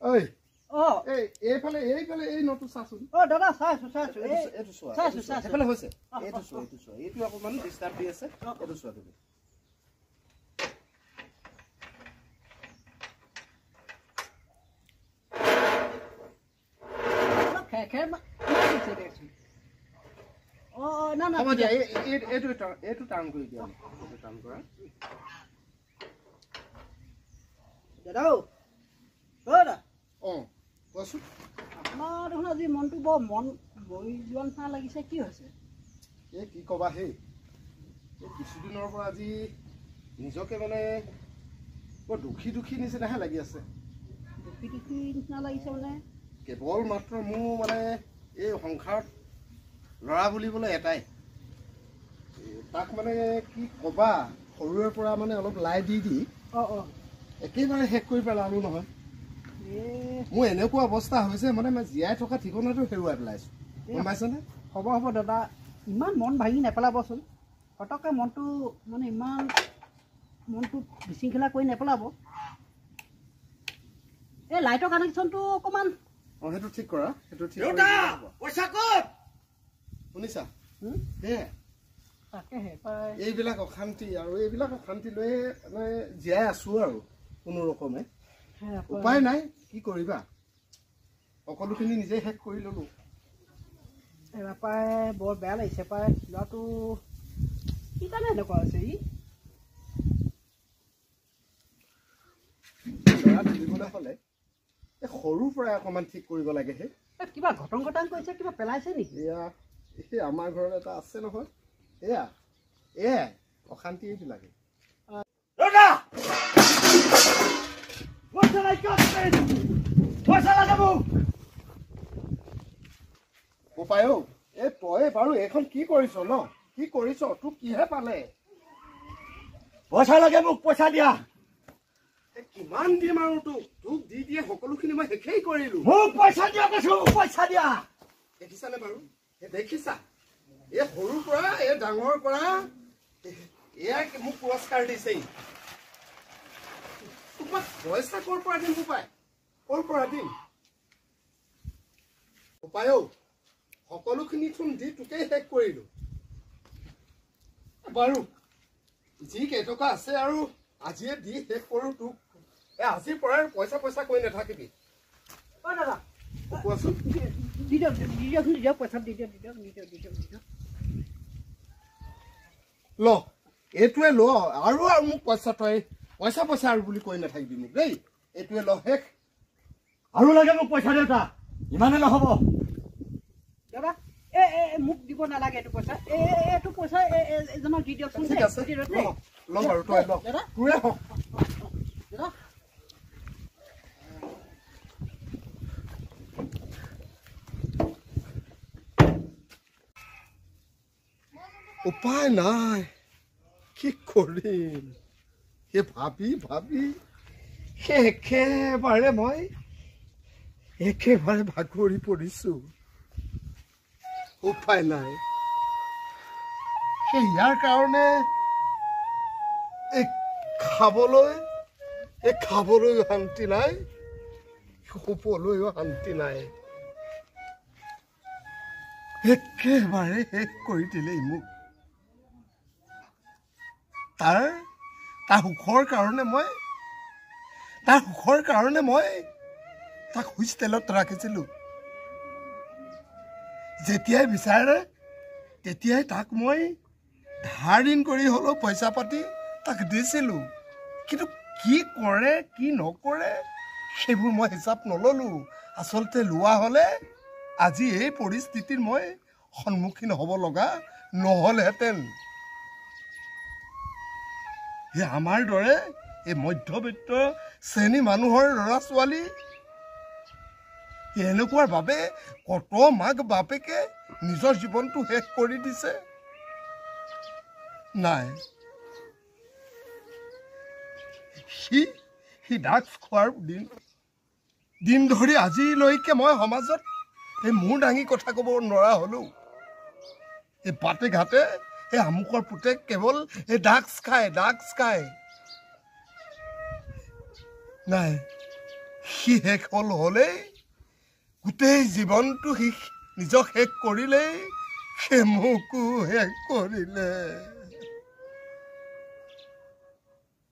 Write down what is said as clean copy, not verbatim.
ঐ এইফালে এই নটো চাচোন দাদা চাইছো এইটো চোৱা সেইফালে হৈছে এইটো চোৱা এইটো অকণমান ডিষ্টাৰ্ব দি আছে এইটো চোৱা তুমি এইটো টাৰ্ণ কৰি দিয়া এইটো টাৰ্ণ কৰা দাদা কোৱাচোন আপোনাৰ দেখোন আজি মনটো বৰ মন বহি যোৱা নিচিনা লাগিছে কি হৈছে এই কি ক'বা এই কিছুদিনৰ পৰা আজি নিজকে মানে বৰ দুখী নিচিনাহে লাগি আছে দুখী নিচিনা লাগিছে মানে কেৱল মাত্ৰ মোৰ মানে এই সংসাৰত ল'ৰা বুলিবলৈ এটাই তাক মানে কি ক'বা সৰুৰে পৰা মানে অলপ লাই দি একেবাৰে শেষ কৰি পেলালো নহয় মোৰ এনেকুৱা অৱস্থা হৈছে মানে মই জীয়াই থকা ঠিকনাটো হেৰুৱাই পেলাইছোঁ গম পাইছনে হ'ব দাদা ইমান মন ভাঙি নেপেলাবচোন ফটককৈ মনটো মানে ইমান মনটো বিশৃংখলা কৰি নেপেলাব এই লাইটৰ কানেকশ্যনটো অকণমান সেইটো ঠিক কৰা সেইটো ঠিক শুনিছা তাকেহে এইবিলাক অশান্তি আৰু এইবিলাক অশান্তি লৈ মানে জীয়াই আছোঁ আৰু কোনো ৰকমে উপায় নাই কি কৰিবা সকলোখিনি নিজে শেষ কৰি ল'লোঁ এবাৰ পাই বৰ বেয়া লাগিছে পাই ল'ৰাটো কি কাৰণে এনেকুৱা হৈছে ল'ৰা তুলিবলৈ হ'লে এই সৰুৰ পৰাই অকণমান ঠিক কৰিব লাগেহে কিবা ঘটং কৰিছে কিবা পেলাইছে নেকি এয়া এই আমাৰ ঘৰত এটা আছে নহয় এয়াই অশান্তি এইবিলাকে উপায়ো এই তই বাৰু এইখন কি কৰিছ ন কি কৰিছ তোক কিহে পালে পইচা লাগে মোক পইচা দিয়া কিমান দিম আৰু তোক দি দিয়ে সকলোখিনি মই শেষেই কৰিলোঁ মোক পইচা দিয়া কৈছো পইচা দিয়া দেখিছানে বাৰু দেখিছা এই সৰুৰ পৰা এই ডাঙৰ পৰা এয়াই মোক পুৰস্কাৰ দিছে পইচা ক'ৰ পৰা দিম উপায় ক'ৰ পৰা দিম উপায়ো সকলোখিনি চোন দি তোকেই শেষ কৰিলোঁ বাৰু যি কেইটকা আছে আৰু আজিয়ে দি শেষ কৰোঁ তোক আজিৰ পৰাই পইচা কৈ নাথাকিবি দাদা কোৱাচোন দিয়ক পইচা দি দিয়ক ল এইটোৱে ল আৰু মোক পইচা তই পইচা আৰু বুলি কৈ নাথাকিবি মোক দেই এইটোৱে ল শেষ আৰু লাগে মোক পইচা দেউতা ইমানে নহ'ব দাদা মোক দিব নালাগে এইটো পইচা এইটো পইচা এজনক দি দিয়কচোন ঠিক আছে ল বাৰু তই ল তোৰে হওক দাদা উপায় নাই কি কৰিম সেই ভাবি একেবাৰে ভাগৰি পৰিছোঁ উপায় নাই ইয়াৰ কাৰণে খাবলৈ শান্তি নাই শুবলৈও শান্তি নাই একেবাৰে শেষ কৰি দিলেই মোক তাৰ সুখৰ কাৰণে মই তাক হোষ্টেলত ৰাখিছিলোঁ যেতিয়াই বিচাৰে তেতিয়াই তাক মই ধাৰ ঋণ কৰি হ'লেও পইচা পাতি তাক দিছিলোঁ কিন্তু কি কৰে কি নকৰে সেইবোৰ মই হিচাপ নল'লোঁ আচলতে লোৱা হ'লে আজি এই পৰিস্থিতিৰ মই সন্মুখীন হ'ব লগা নহ'লহেঁতেন আমাৰ দৰে এই মধ্যবিত্ত শ্ৰেণী মানুহৰ ল'ৰা ছোৱালী এনেকুৱাৰ বাবে কত মাক বাপেকে নিজৰ জীৱনটো শেষ কৰি দিছে নাই সি ড্ৰাগছ খোৱাৰ দিন ধৰি আজিলৈকে মই সমাজত এই মূৰ দাঙি কথা ক'ব নোৱাৰা হ'লোঁ এই বাটে ঘাটে এই আমুকৰ পুতেক কেৱল এই ড্ৰাগছ খায় নাই সি শেষ হ'লেই গোটেই জীৱনটো সি নিজক শেষ কৰিলেই সি মোকো শেষ কৰিলে